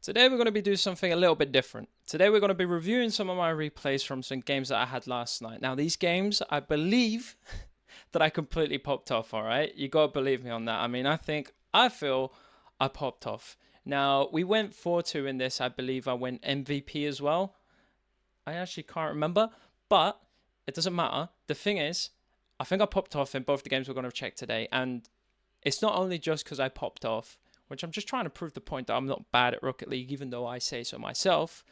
Today we're going to be doing something a little bit different. Today we're going to be reviewing some of my replays from some games that I had last night. Now these games, I believe that I completely popped off, alright? You got to believe me on that. I mean, I feel I popped off. Now, we went 4-2 in this. I believe I went MVP as well. I actually can't remember, but it doesn't matter. The thing is, I think I popped off in both the games we're going to check today, and it's not only just because I popped off, which I'm just trying to prove the point that I'm not bad at Rocket League, even though I say so myself.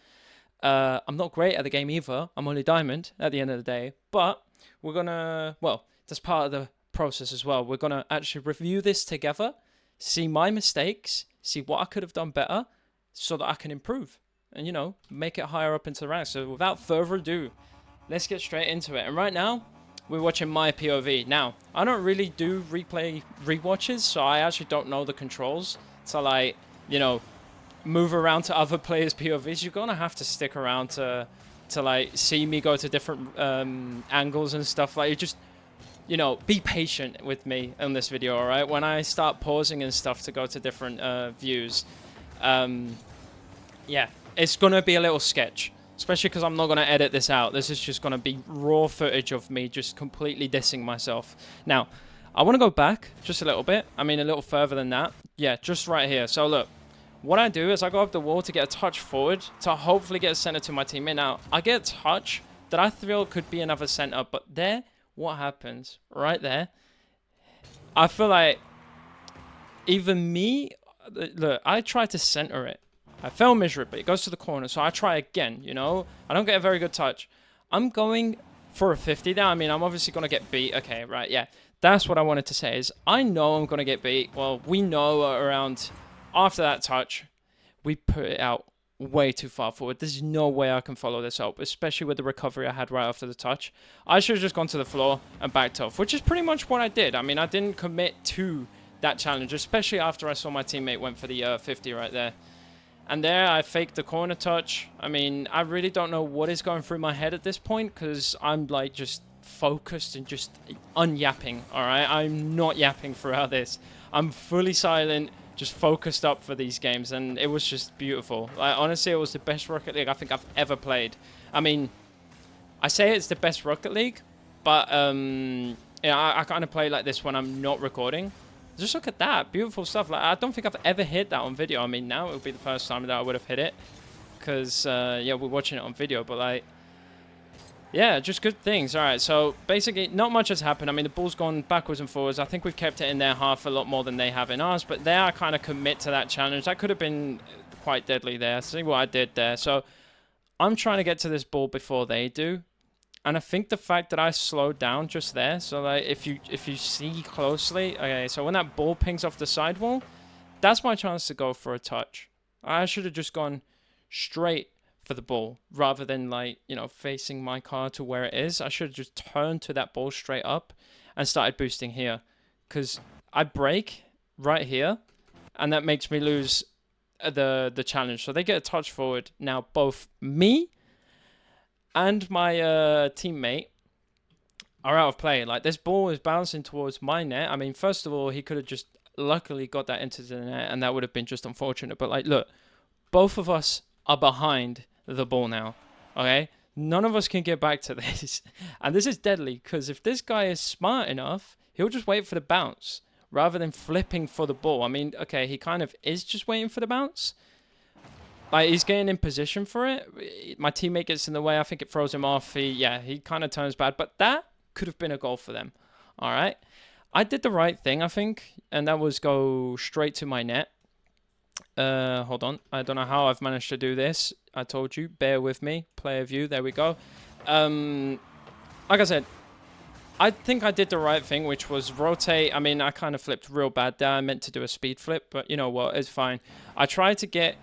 I'm not great at the game either. I'm only diamond at the end of the day. But we're going to, well, that's part of the process as well. We're going to actually review this together, see my mistakes, see what I could have done better so that I can improve and, you know, make it higher up into the ranks. So without further ado, let's get straight into it. And right now, we're watching my POV. Now, I don't really do replay rewatches, so I actually don't know the controls to, like, you know, move around to other players' POVs. You're gonna have to stick around to like see me go to different angles and stuff. Like, you just, you know, be patient with me in this video, all right? When I start pausing and stuff to go to different views, yeah, it's gonna be a little sketch. Especially because I'm not going to edit this out. This is just going to be raw footage of me just completely dissing myself. Now, I want to go back just a little bit. I mean, a little further than that. Yeah, just right here. So, look. What I do is I go up the wall to get a touch forward to hopefully get a center to my teammate. Now, I get a touch that I feel could be another center. But there, what happens? Right there. I feel like even me... Look, I try to center it. I fell miserably. It goes to the corner, so I try again, you know? I don't get a very good touch. I'm going for a 50 there. I mean, I'm obviously going to get beat. Okay, right, yeah. That's what I wanted to say is I know I'm going to get beat. Well, we know around after that touch, we put it out way too far forward. There's no way I can follow this up, especially with the recovery I had right after the touch. I should have just gone to the floor and backed off, which is pretty much what I did. I mean, I didn't commit to that challenge, especially after I saw my teammate went for the 50 right there. And there, I faked the corner touch. I mean, I really don't know what is going through my head at this point because I'm, like, just focused and just unyapping, all right? I'm not yapping throughout this. I'm fully silent, just focused up for these games, and it was just beautiful. Like, honestly, it was the best Rocket League I think I've ever played. I mean, I say it's the best Rocket League, but, yeah, I kind of play like this when I'm not recording. Just look at that. Beautiful stuff. Like, I don't think I've ever hit that on video. I mean, now it would be the first time that I would have hit it. Because, yeah, we're watching it on video. But, like, yeah, just good things. All right, so basically not much has happened. I mean, the ball's gone backwards and forwards. I think we've kept it in their half a lot more than they have in ours. But there I kind of commit to that challenge. That could have been quite deadly there. See what I did there. So I'm trying to get to this ball before they do. And I think the fact that I slowed down just there, so like if you see closely, okay, so when that ball pings off the sidewall, that's my chance to go for a touch. I should have just gone straight for the ball rather than, like, you know, facing my car to where it is. I should have just turned to that ball straight up and started boosting here, because I break right here, and that makes me lose the challenge. So they get a touch forward. Now both me and my teammate are out of play. Like, this ball is bouncing towards my net. I mean, first of all, he could have just luckily got that into the net, and that would have been just unfortunate. But, like, look, both of us are behind the ball now, okay? None of us can get back to this. And this is deadly, because if this guy is smart enough, he'll just wait for the bounce rather than flipping for the ball. I mean, okay, he kind of is just waiting for the bounce. Like, he's getting in position for it. My teammate gets in the way. I think it throws him off. He kind of turns bad. But that could have been a goal for them. All right. I did the right thing, I think. And that was go straight to my net. Hold on. I don't know how I've managed to do this. I told you. Bear with me. Player view. There we go. Like I said, I think I did the right thing, which was rotate. I mean, I kind of flipped real bad there. I meant to do a speed flip. But you know what? It's fine. I tried to get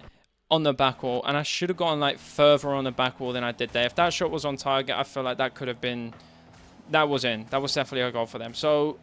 on the back wall, and I should have gone, like, further on the back wall than I did there. If that shot was on target, I feel like that could have been... That was in. That was definitely a goal for them. So,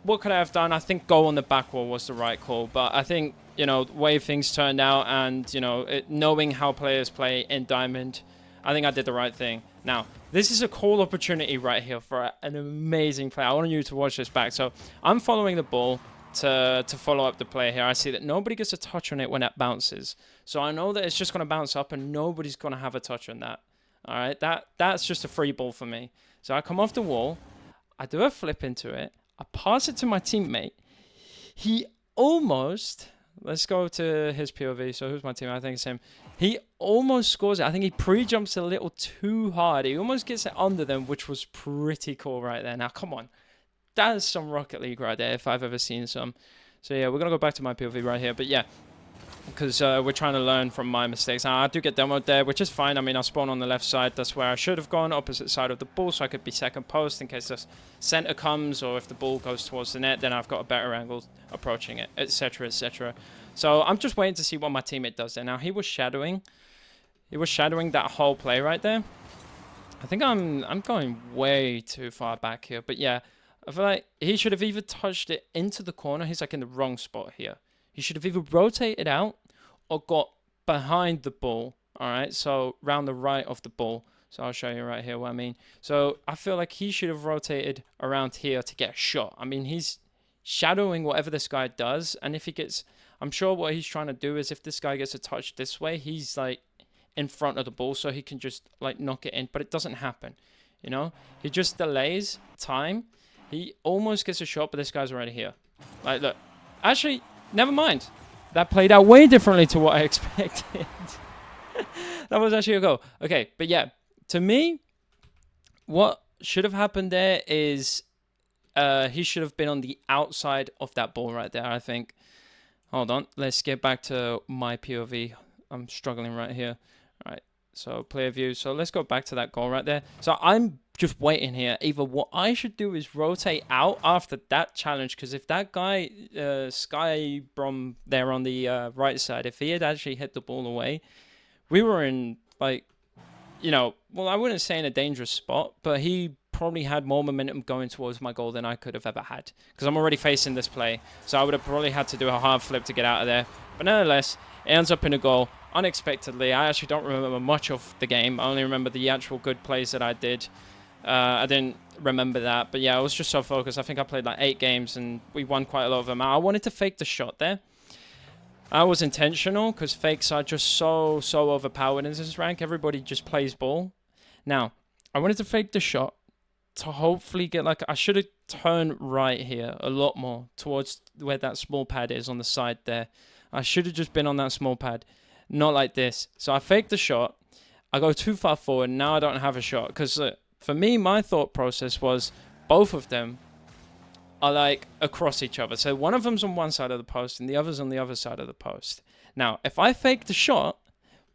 what could I have done? I think go on the back wall was the right call. But I think, you know, the way things turned out and, you know, knowing how players play in Diamond, I think I did the right thing. Now, this is a cool opportunity right here for an amazing play. I want you to watch this back. So, I'm following the ball. to follow up the play here. I see that nobody gets a touch on it when it bounces. So I know that it's just going to bounce up and nobody's going to have a touch on that. All right, that's just a free ball for me. So I come off the wall. I do a flip into it. I pass it to my teammate. He almost... Let's go to his POV. So who's my teammate? I think it's him. He almost scores it. I think he pre-jumps a little too hard. He almost gets it under them, which was pretty cool right there. Now, come on. That is some Rocket League right there, if I've ever seen some. So, yeah, we're going to go back to my POV right here. But, yeah, because we're trying to learn from my mistakes. Now, I do get demoed there, which is fine. I mean, I spawn on the left side. That's where I should have gone, opposite side of the ball, so I could be second post in case the center comes, or if the ball goes towards the net, then I've got a better angle approaching it, etc., etc. So I'm just waiting to see what my teammate does there. Now, he was shadowing. He was shadowing that whole play right there. I think I'm going way too far back here. But, yeah, I feel like he should have either touched it into the corner. He's, like, in the wrong spot here. He should have either rotated out or got behind the ball. All right, so round the right of the ball. So I'll show you right here what I mean. So I feel like he should have rotated around here to get a shot. I mean, he's shadowing whatever this guy does. And if he gets... I'm sure what he's trying to do is if this guy gets a touch this way, he's, like, in front of the ball so he can just, like, knock it in. But it doesn't happen, you know? He just delays time. He almost gets a shot, but this guy's already here. Like, look. Actually, never mind. That played out way differently to what I expected. That was actually a goal. Okay, but yeah. To me, what should have happened there is he should have been on the outside of that ball right there, I think. Hold on. Let's get back to my POV. I'm struggling right here. All right. So player view. So let's go back to that goal right there. So I'm just waiting here. Either what I should do is rotate out after that challenge. Because if that guy, Skybrom there on the right side, if he had actually hit the ball away, we were in, like, you know, well, I wouldn't say in a dangerous spot, but he probably had more momentum going towards my goal than I could have ever had. Because I'm already facing this play. So I would have probably had to do a hard flip to get out of there. But nonetheless, it ends up in a goal unexpectedly. I actually don't remember much of the game. I only remember the actual good plays that I did. I didn't remember that. But yeah, I was just so focused. I think I played like 8 games and we won quite a lot of them. I wanted to fake the shot there. I was intentional because fakes are just so overpowered in this rank. Everybody just plays ball. Now, I wanted to fake the shot to hopefully get, like, I should have turned right here a lot more towards where that small pad is on the side there. I should have just been on that small pad, not like this. So I faked the shot. I go too far forward. Now I don't have a shot because for me, my thought process was both of them are like across each other. So one of them's on one side of the post and the other's on the other side of the post. Now, if I fake the shot,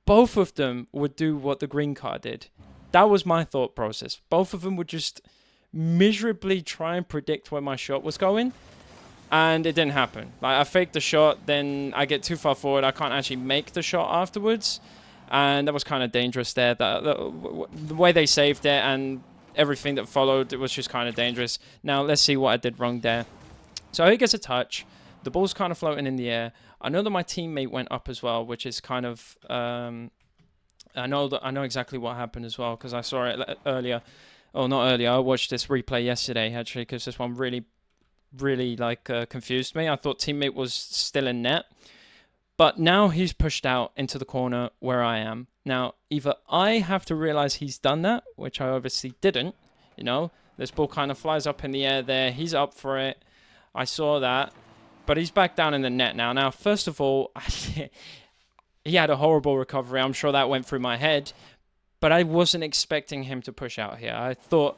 both of them would do what the green card did. That was my thought process. Both of them would just miserably try and predict where my shot was going. And it didn't happen. Like, I faked the shot, then I get too far forward. I can't actually make the shot afterwards. And that was kind of dangerous there. The way they saved it and everything that followed, it was just kind of dangerous. Now, let's see what I did wrong there. So he gets a touch. The ball's kind of floating in the air. I know that my teammate went up as well, which is kind of... I know exactly what happened as well because I saw it earlier. Oh, not earlier. I watched this replay yesterday, actually, because this one really confused me. I thought teammate was still in net. But now he's pushed out into the corner where I am. Now, either I have to realize he's done that, which I obviously didn't. You know, this ball kind of flies up in the air there. He's up for it. I saw that. But he's back down in the net now. Now, first of all, he had a horrible recovery. I'm sure that went through my head. But I wasn't expecting him to push out here. I thought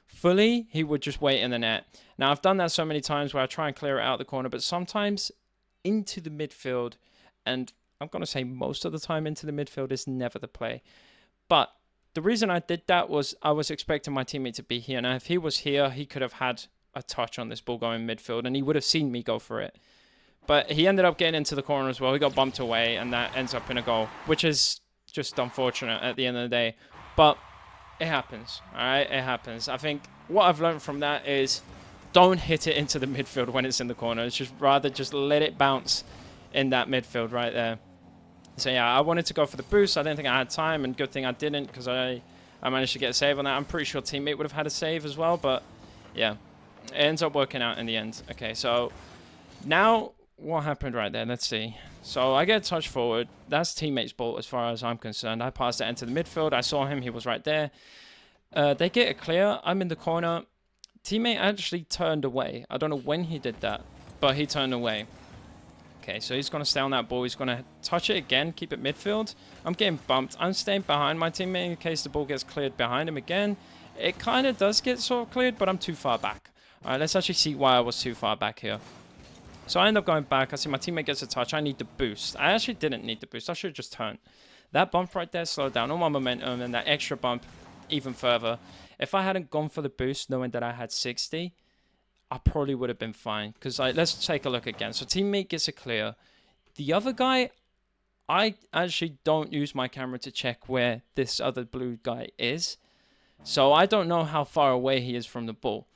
fully he would just wait in the net. Now, I've done that so many times where I try and clear it out the corner. But sometimes into the midfield, and I'm going to say most of the time into the midfield is never the play. But the reason I did that was I was expecting my teammate to be here. Now, if he was here, he could have had a touch on this ball going midfield, and he would have seen me go for it. But he ended up getting into the corner as well. He got bumped away, and that ends up in a goal, which is just unfortunate at the end of the day. But it happens, all right? It happens. I think what I've learned from that is don't hit it into the midfield when it's in the corner. It's just rather just let it bounce in that midfield right there. So, yeah, I wanted to go for the boost. I didn't think I had time, and good thing I didn't because I managed to get a save on that. I'm pretty sure teammate would have had a save as well, but, yeah, it ends up working out in the end. Okay, so Now, what happened right there? Let's see. So I get a touch forward. That's teammate's ball as far as I'm concerned. I passed it into the midfield. I saw him. He was right there. They get it clear. I'm in the corner. Teammate actually turned away. I don't know when he did that, but he turned away. Okay, so he's going to stay on that ball. He's going to touch it again, keep it midfield. I'm getting bumped. I'm staying behind my teammate in case the ball gets cleared behind him again. It kind of does get sort of cleared, but I'm too far back. All right, let's actually see why I was too far back here. So I end up going back. I see my teammate gets a touch. I need the boost. I actually didn't need the boost. I should have just turned. That bump right there slowed down all my momentum, and that extra bump even further. If I hadn't gone for the boost, knowing that I had 60, I probably would have been fine. Because let's take a look again. So teammate gets a clear. The other guy, I actually don't use my camera to check where this other blue guy is. So I don't know how far away he is from the ball.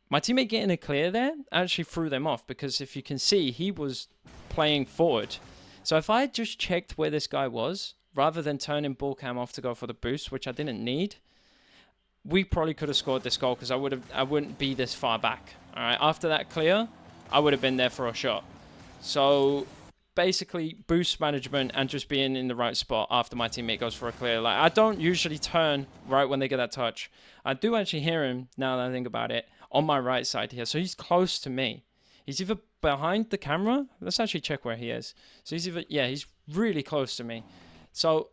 My teammate getting a clear there actually threw them off. Because if you can see, he was playing forward. So if I had just checked where this guy was, rather than turning ball cam off to go for the boost, which I didn't need, we probably could have scored this goal because I wouldn't be this far back. All right, after that clear, I would have been there for a shot. So basically, boost management and just being in the right spot after my teammate goes for a clear. Like, I don't usually turn right when they get that touch. I do actually hear him, now that I think about it, on my right side here. So he's close to me. He's either behind the camera. Let's actually check where he is. So he's either, yeah, he's really close to me. So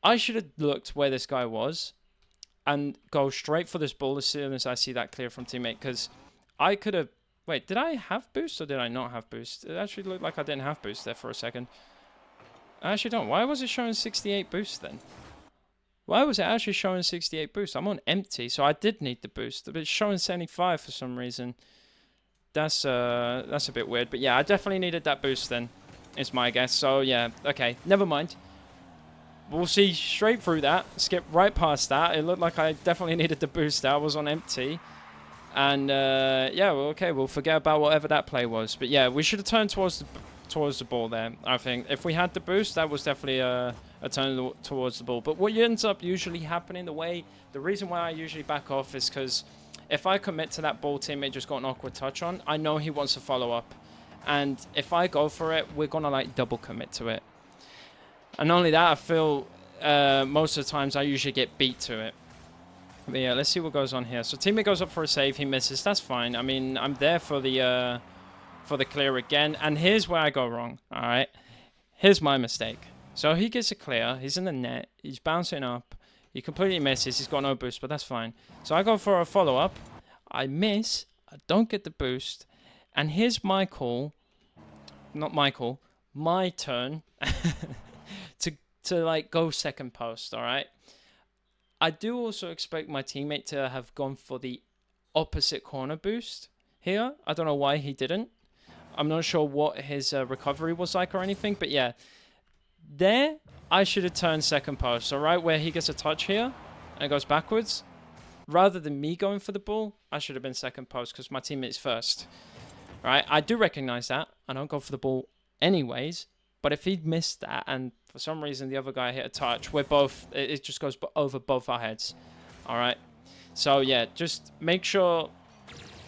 I should have looked where this guy was and go straight for this ball as soon as I see that clear from teammate. Because I could have... Wait, did I have boost or did I not have boost? It actually looked like I didn't have boost there for a second. I actually don't. Why was it showing 68 boost then? Why was it actually showing 68 boost? I'm on empty, so I did need the boost. But it's showing 75 for some reason. That's a bit weird. But yeah, I definitely needed that boost then, is my guess. So yeah, okay, never mind. We'll see straight through that. Skip right past that. It looked like I definitely needed the boost there. I was on empty. And yeah, well, okay, we'll forget about whatever that play was. But yeah, we should have turned towards the ball there, I think. If we had the boost, that was definitely a turn towards the ball. But what ends up usually happening, the reason why I usually back off is because if I commit to that ball, teammate just got an awkward touch on, I know he wants to follow up. And if I go for it, we're going to like double commit to it. And not only that, I feel most of the times I usually get beat to it. But yeah, let's see what goes on here. So teammate goes up for a save, he misses. That's fine. I mean, I'm there for the clear again. And here's where I go wrong. All right, here's my mistake. So he gets a clear. He's in the net. He's bouncing up. He completely misses. He's got no boost, but that's fine. So I go for a follow up. I miss. I don't get the boost. And here's my call. Not my call. My turn to like go second post. All right. I do also expect my teammate to have gone for the opposite corner boost here. I don't know why he didn't. I'm not sure what his recovery was like or anything. But yeah, there I should have turned second post. So right where he gets a touch here and it goes backwards. Rather than me going for the ball, I should have been second post because my teammate's first. All right, I do recognize that. I don't go for the ball anyways. But if he'd missed that and for some reason the other guy hit a touch, it just goes over both our heads. All right. So yeah, just make sure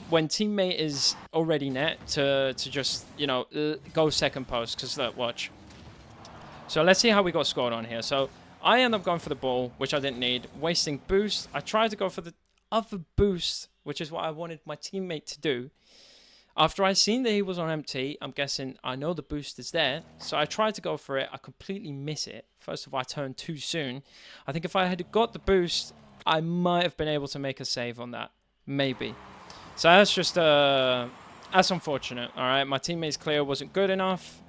when teammate is already net to just, you know, go second post. Because look, watch. So let's see how we got scored on here. So I end up going for the ball, which I didn't need, wasting boost. I tried to go for the other boost, which is what I wanted my teammate to do. After I seen that he was on empty, I'm guessing I know the boost is there. So I tried to go for it. I completely miss it. First of all, I turned too soon. I think if I had got the boost, I might have been able to make a save on that. Maybe. So that's just, that's unfortunate. All right, my teammate's clear wasn't good enough.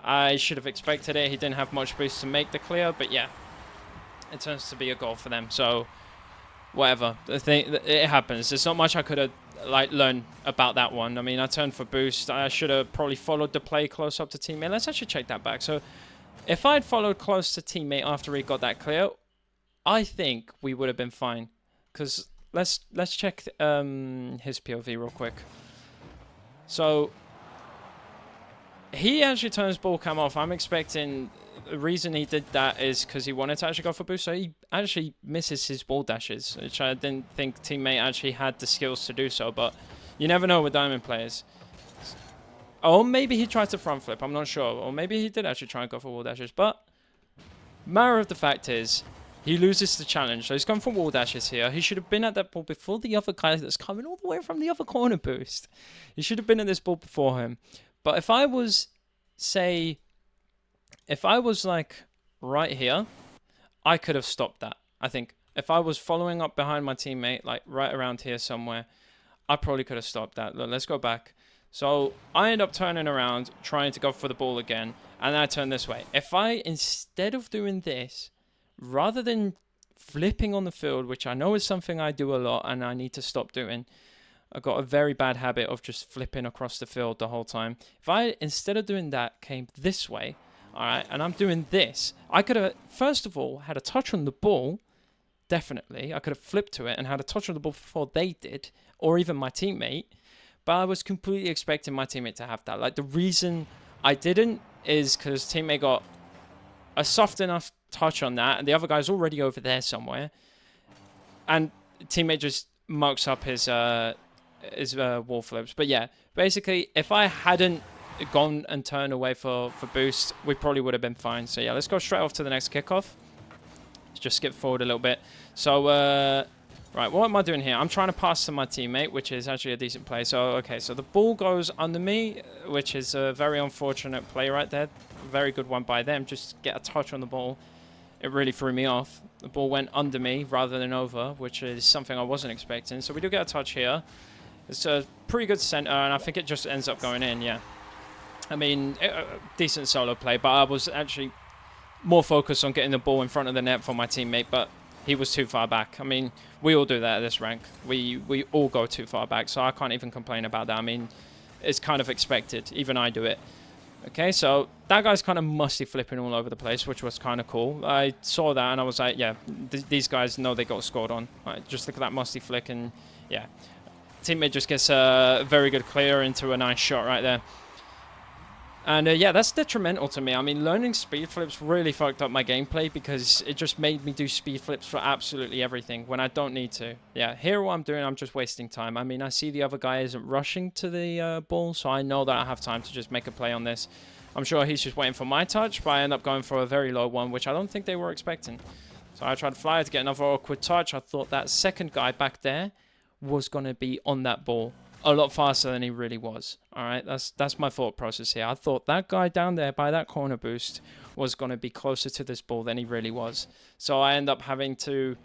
I should have expected it. He didn't have much boost to make the clear. But yeah, it turns to be a goal for them. So whatever. It happens. There's not much I could have learn about that one. I mean, I turned for boost. I should have probably followed the play close up to teammate. Let's actually check that back. So if I'd followed close to teammate after he got that clear, I think we would have been fine. Because let's check his POV real quick. So he actually turns ball cam off. I'm expecting the reason he did that is because he wanted to actually go for boost. So he actually misses his ball dashes, which I didn't think teammate actually had the skills to do so. But you never know with diamond players. Or maybe he tried to front flip. I'm not sure. Or maybe he did actually try and go for wall dashes. But matter of the fact is, he loses the challenge. So he's gone for wall dashes here. He should have been at that ball before the other guy that's coming all the way from the other corner boost. He should have been at this ball before him. But if I was, say, if I was like right here, I could have stopped that. I think if I was following up behind my teammate, like right around here somewhere, I probably could have stopped that. Look, let's go back. So I end up turning around, trying to go for the ball again, and then I turn this way. If I, instead of doing this, rather than flipping on the field, which I know is something I do a lot and I need to stop doing, I've got a very bad habit of just flipping across the field the whole time. If I, instead of doing that, came this way, all right, and I'm doing this, I could have, first of all, had a touch on the ball, definitely. I could have flipped to it and had a touch on the ball before they did, or even my teammate, but I was completely expecting my teammate to have that. Like, the reason I didn't is because teammate got a soft enough touch on that, and the other guy's already over there somewhere, and teammate just mucks up his wall flips. But yeah, basically, if I hadn't gone and turned away for boost, we probably would have been fine. So yeah, let's go straight off to the next kickoff. Let's just skip forward a little bit. So right, what am I doing here? I'm trying to pass to my teammate, which is actually a decent play. So okay, so the ball goes under me, which is a very unfortunate play right there. Very good one by them. Just get a touch on the ball. It really threw me off. The ball went under me rather than over, which is something I wasn't expecting. So we do get a touch here. It's a pretty good center, and I think it just ends up going in, yeah. I mean, decent solo play, but I was actually more focused on getting the ball in front of the net for my teammate, but he was too far back. I mean, we all do that at this rank. We all go too far back, so I can't even complain about that. I mean, it's kind of expected. Even I do it. Okay, so that guy's kind of musty flipping all over the place, which was kind of cool. I saw that and I was like, yeah, these guys know they got scored on. Right, just look at that musty flick, and yeah. Teammate just gets a very good clear into a nice shot right there. And yeah, that's detrimental to me. I mean, learning speed flips really fucked up my gameplay because it just made me do speed flips for absolutely everything when I don't need to. Yeah, here what I'm doing, I'm just wasting time. I mean, I see the other guy isn't rushing to the ball, so I know that I have time to just make a play on this. I'm sure he's just waiting for my touch, but I end up going for a very low one, which I don't think they were expecting. So I tried to fly to get another awkward touch. I thought that second guy back there was going to be on that ball a lot faster than he really was. All right, that's my thought process here. I thought that guy down there by that corner boost was going to be closer to this ball than he really was. So I end up having to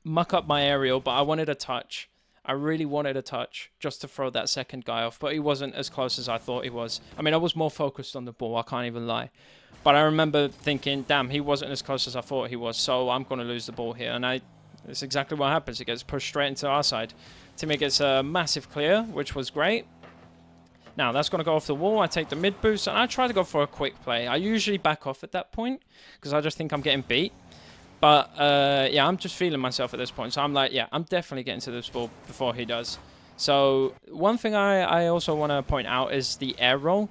muck up my aerial, but I wanted a touch. I really wanted a touch just to throw that second guy off, but he wasn't as close as I thought he was. I mean, I was more focused on the ball, I can't even lie. But I remember thinking, damn, he wasn't as close as I thought he was, so I'm going to lose the ball here. And that's exactly what happens. It gets pushed straight into our side. Teammate gets a massive clear, which was great. Now, that's going to go off the wall. I take the mid boost, and I try to go for a quick play. I usually back off at that point, because I just think I'm getting beat. But, yeah, I'm just feeling myself at this point. So I'm like, yeah, I'm definitely getting to this ball before he does. So one thing I also want to point out is the air roll.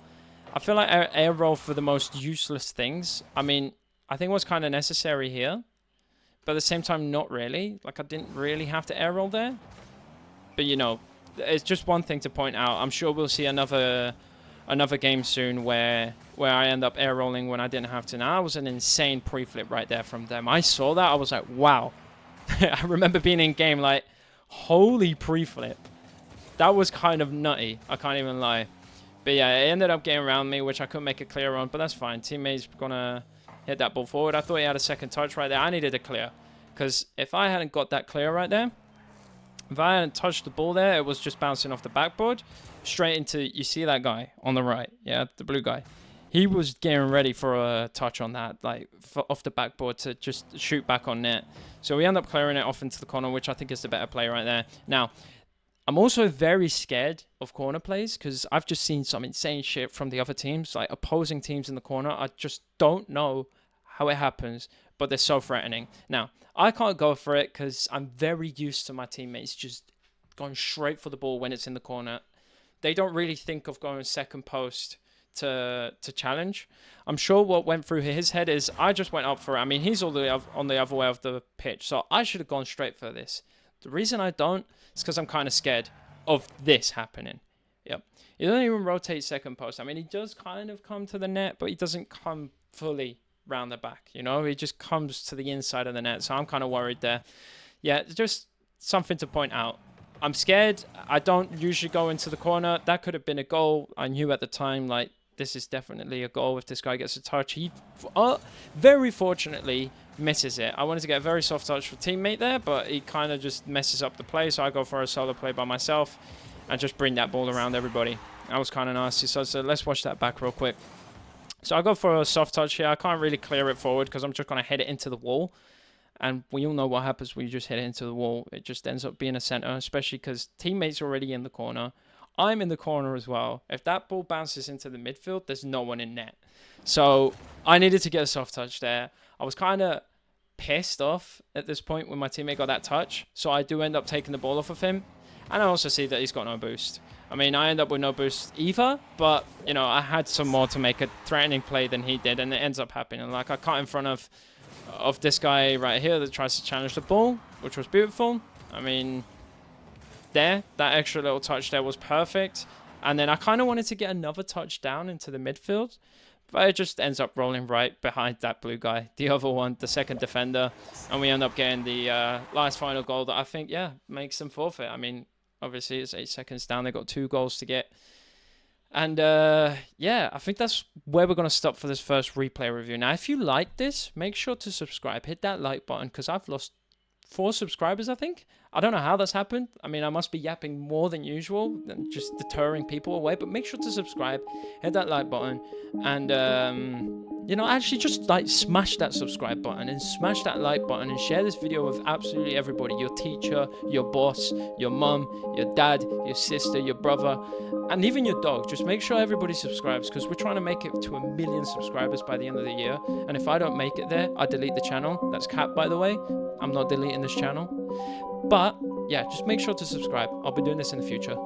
I feel like air roll for the most useless things. I mean, I think it was kind of necessary here. But at the same time, not really. Like, I didn't really have to air roll there. But, you know, it's just one thing to point out. I'm sure we'll see another game soon where I end up air rolling when I didn't have to. Now, that was an insane pre-flip right there from them. I saw that. I was like, wow. I remember being in game like, holy pre-flip. That was kind of nutty. I can't even lie. But, yeah, it ended up getting around me, which I couldn't make a clear on. But that's fine. Teammate's going to hit that ball forward. I thought he had a second touch right there. I needed a clear. Because if I hadn't got that clear right there, if I hadn't touched the ball there, it was just bouncing off the backboard straight into, you see that guy on the right, yeah, the blue guy. He was getting ready for a touch on that, like off the backboard to just shoot back on net. So we end up clearing it off into the corner, which I think is the better play right there. Now, I'm also very scared of corner plays because I've just seen some insane shit from the other teams, like opposing teams in the corner. I just don't know how it happens, but they're so threatening. Now, I can't go for it because I'm very used to my teammates just going straight for the ball when it's in the corner. They don't really think of going second post to challenge. I'm sure what went through his head is I just went up for it. I mean, he's on the other way of the pitch, so I should have gone straight for this. The reason I don't is because I'm kind of scared of this happening. Yep. He doesn't even rotate second post. I mean, he does kind of come to the net, but he doesn't come fully round the back. You know, he just comes to the inside of the net. So I'm kind of worried there. Yeah, just something to point out. I'm scared. I don't usually go into the corner. That could have been a goal. I knew at the time, like, this is definitely a goal if this guy gets a touch. He very fortunately misses it. I wanted to get a very soft touch for teammate there, but he kind of just messes up the play. So I go for a solo play by myself and just bring that ball around everybody. That was kind of nasty. So let's watch that back real quick. So I go for a soft touch here. I can't really clear it forward because I'm just going to head it into the wall. And we all know what happens when you just hit it into the wall. It just ends up being a center, especially because teammates are already in the corner. I'm in the corner as well. If that ball bounces into the midfield, there's no one in net. So I needed to get a soft touch there. I was kind of pissed off at this point when my teammate got that touch. So I do end up taking the ball off of him. And I also see that he's got no boost. I mean, I end up with no boost either. But, you know, I had some more to make a threatening play than he did. And it ends up happening. Like, I cut in front of this guy right here that tries to challenge the ball, which was beautiful. I mean, that extra little touch there was perfect. And then I kind of wanted to get another touch down into the midfield, but it just ends up rolling right behind that blue guy, the other one, the second defender. And we end up getting the last final goal that I think, yeah, makes them forfeit. I mean, obviously it's 8 seconds down. They've got 2 goals to get. And yeah, I think that's where we're going to stop for this first replay review. Now, if you like this, make sure to subscribe. Hit that like button because I've lost 4 subscribers, I think. I don't know how that's happened. I mean, I must be yapping more than usual and just deterring people away. But make sure to subscribe, hit that like button, and, you know, actually just like smash that subscribe button and smash that like button and share this video with absolutely everybody. Your teacher, your boss, your mum, your dad, your sister, your brother, and even your dog. Just make sure everybody subscribes because we're trying to make it to 1 million subscribers by the end of the year. And if I don't make it there, I delete the channel. That's cap, by the way. I'm not deleting this channel. But yeah, just make sure to subscribe. I'll be doing this in the future.